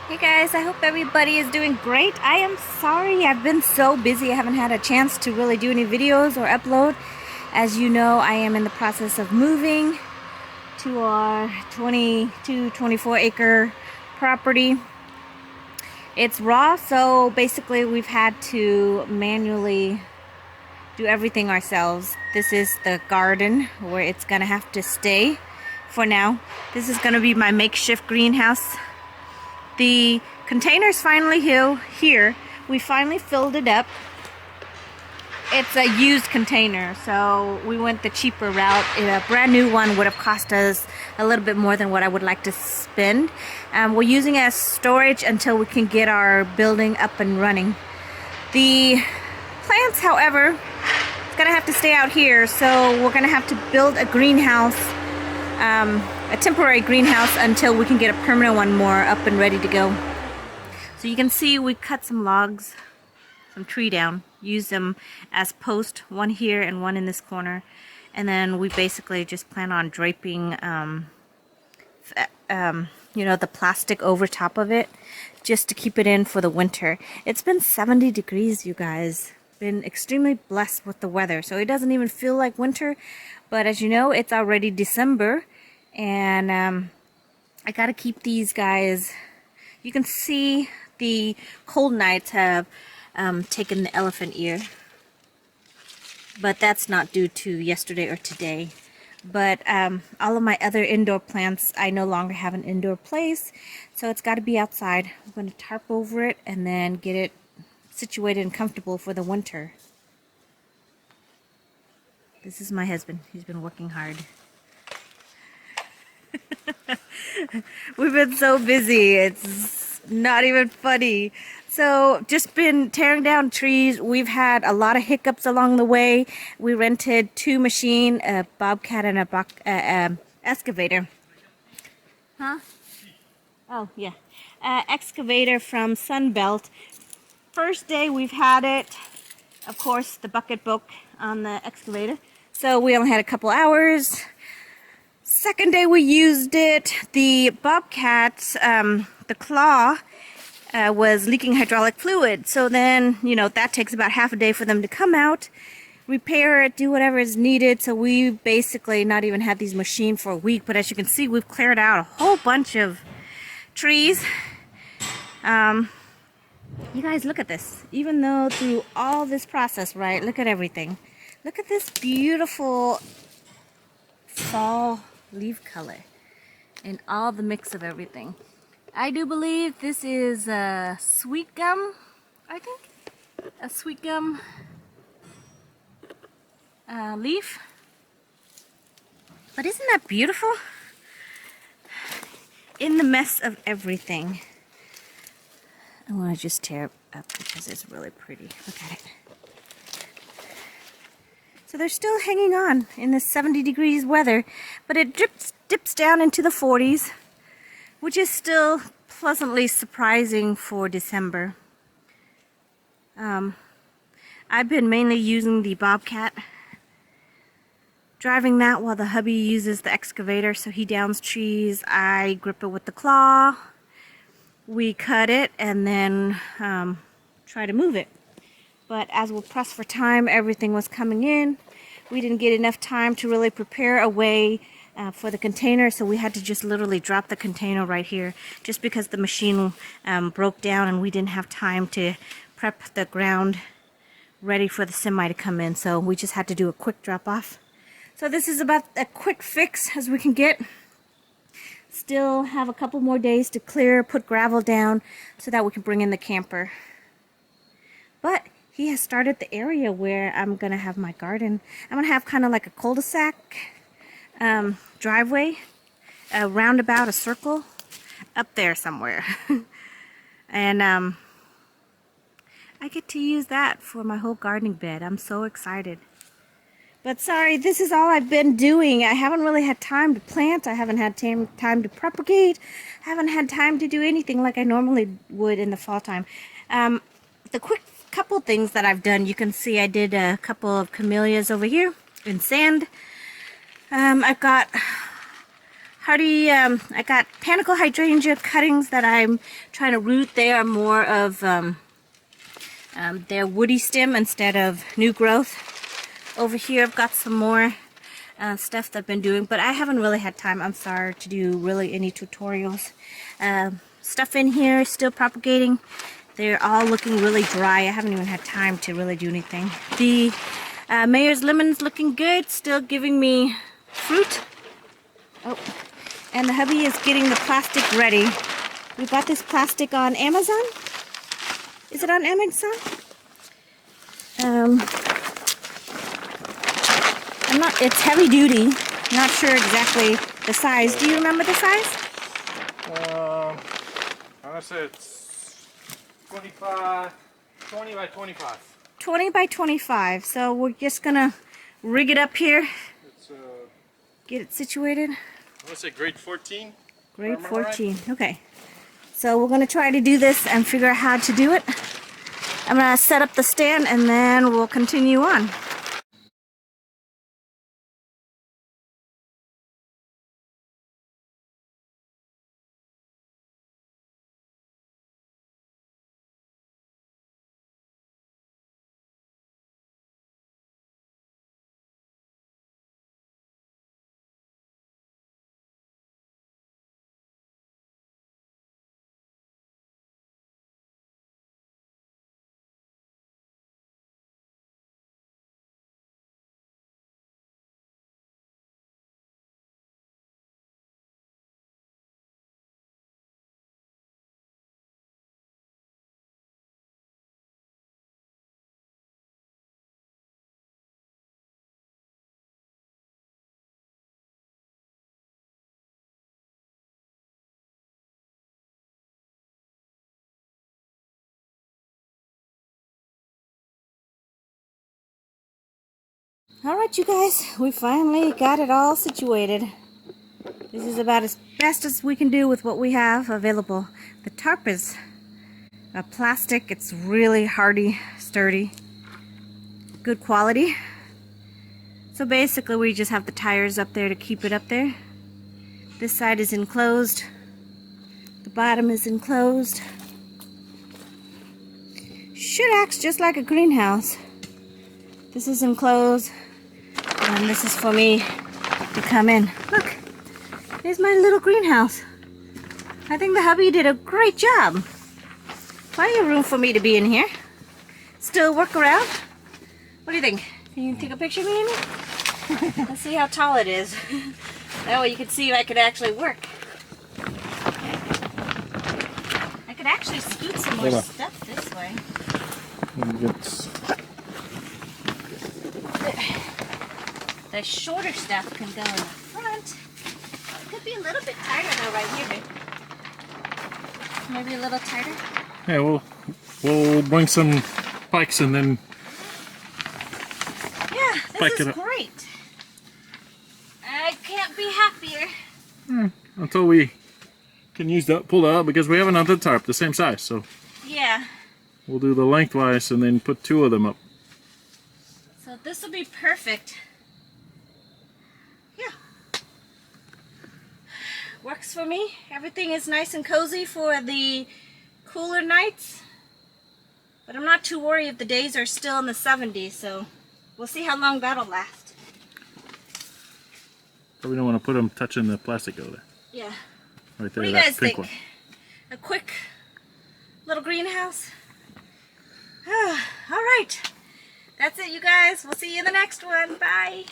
Hey guys, I hope everybody is doing great. I am sorry I've been so busy. I haven't had a chance to really do any videos or upload. As you know, I am in the process of moving to our 22, 24 acre property. It's raw, so basically we've had to manually do everything ourselves. This is the garden where it's gonna have to stay for now. This is gonna be my makeshift greenhouse. The container's finally here. We finally filled it up. It's a used container, so we went the cheaper route. A brand new one would have cost us a little bit more than what I would like to spend. We're using it as storage until we can get our building up and running. The plants, however, it's gonna have to stay out here, so we're gonna have to build a greenhouse, a temporary greenhouse, until we can get a permanent one more up and ready to go. So you can see we cut some logs, some tree down, use them as posts, one here and one in this corner, and then we basically just plan on draping the plastic over top of it just to keep it in for the winter. It's been 70 degrees, you guys. Been extremely blessed with the weather, so it doesn't even feel like winter, but as you know, it's already December. And I gotta keep these guys. You can see the cold nights have taken the elephant ear, but that's not due to yesterday or today. But all of my other indoor plants, I no longer have an indoor place, so it's got to be outside. I'm going to tarp over it and then get it situated and comfortable for the winter. This is my husband. He's been working hard. We've been so busy, it's not even funny. So just been tearing down trees. We've had a lot of hiccups along the way. We rented two machines, a bobcat and a excavator. Huh? Oh yeah, excavator from Sunbelt. First day we've had it, of course the bucket broke on the excavator, so we only had a couple hours. Second day we used it, the bobcat, the claw was leaking hydraulic fluid. So then, that takes about half a day for them to come out, repair it, do whatever is needed. So we basically not even had these machines for a week. But as you can see, we've cleared out a whole bunch of trees. You guys, look at this. Even though through all this process, right, look at everything. Look at this beautiful fall leaf color and all the mix of everything. I do believe this is a sweet gum, I think. A sweet gum leaf. But isn't that beautiful? In the mess of everything. I want to just tear it up because it's really pretty. Look at it. So they're still hanging on in this 70 degrees weather, but it dips down into the 40s, which is still pleasantly surprising for December. I've been mainly using the bobcat, driving that while the hubby uses the excavator, so he downs trees. I grip it with the claw, we cut it, and then try to move it. But as we're pressed for time, everything was coming in. We didn't get enough time to really prepare a way for the container, so we had to just literally drop the container right here, just because the machine broke down and we didn't have time to prep the ground ready for the semi to come in. So we just had to do a quick drop off. So this is about a quick fix as we can get. Still have a couple more days to clear, put gravel down so that we can bring in the camper. But he has started the area where I'm going to have my garden. I'm going to have kind of like a cul-de-sac driveway, a roundabout, a circle, up there somewhere. And I get to use that for my whole gardening bed. I'm so excited. But sorry, this is all I've been doing. I haven't really had time to plant. I haven't had time to propagate. I haven't had time to do anything like I normally would in the fall time. The quick couple things that I've done, you can see I did a couple of camellias over here in sand. I've got hardy, I got panicle hydrangea cuttings that I'm trying to root. They are more of, they're woody stem instead of new growth. Over here I've got some more stuff that I've been doing, but I haven't really had time, I'm sorry, to do really any tutorials. Stuff in here is still propagating. They're all looking really dry. I haven't even had time to really do anything. The Mayor's lemon's looking good, still giving me fruit. Oh, and the hubby is getting the plastic ready. We got this plastic on Amazon. Is it on Amazon? It's heavy duty. I'm not sure exactly the size. Do you remember the size? I want to say it's 20 by 25. 20 by 25. So we're just gonna rig it up here. It's Get it situated. I want to say grade 14. Grade 14. Okay. So we're gonna try to do this and figure out how to do it. I'm gonna set up the stand and then we'll continue on. Alright you guys, we finally got it all situated. This is about as best as we can do with what we have available. The tarp is plastic, it's really hardy, sturdy, good quality. So basically we just have the tires up there to keep it up there. This side is enclosed, the bottom is enclosed. Should act just like a greenhouse. This is enclosed. And this is for me to come in. Look, there's my little greenhouse. I think the hubby did a great job. Plenty of room for me to be in here. Still work around. What do you think? Can you take a picture of me, Amy? Let's see how tall it is. That way you can see if I could actually work. I could actually scoot some more stuff this way. The shorter stuff can go in the front. It could be a little bit tighter though right here, babe. Maybe a little tighter? Yeah, we'll bring some pikes and then this is great. I can't be happier. Until we can use that, pull that out, because we have another tarp the same size, so Yeah. we'll do the lengthwise and then put 2 of them up. So this will be perfect. Yeah. Works for me. Everything is nice and cozy for the cooler nights. But I'm not too worried if the days are still in the 70s, so we'll see how long that'll last. Probably don't want to put them touching the plastic over there. Yeah. Right there, What do you that guys pink think? one. A quick little greenhouse? All right. That's it, you guys. We'll see you in the next one. Bye.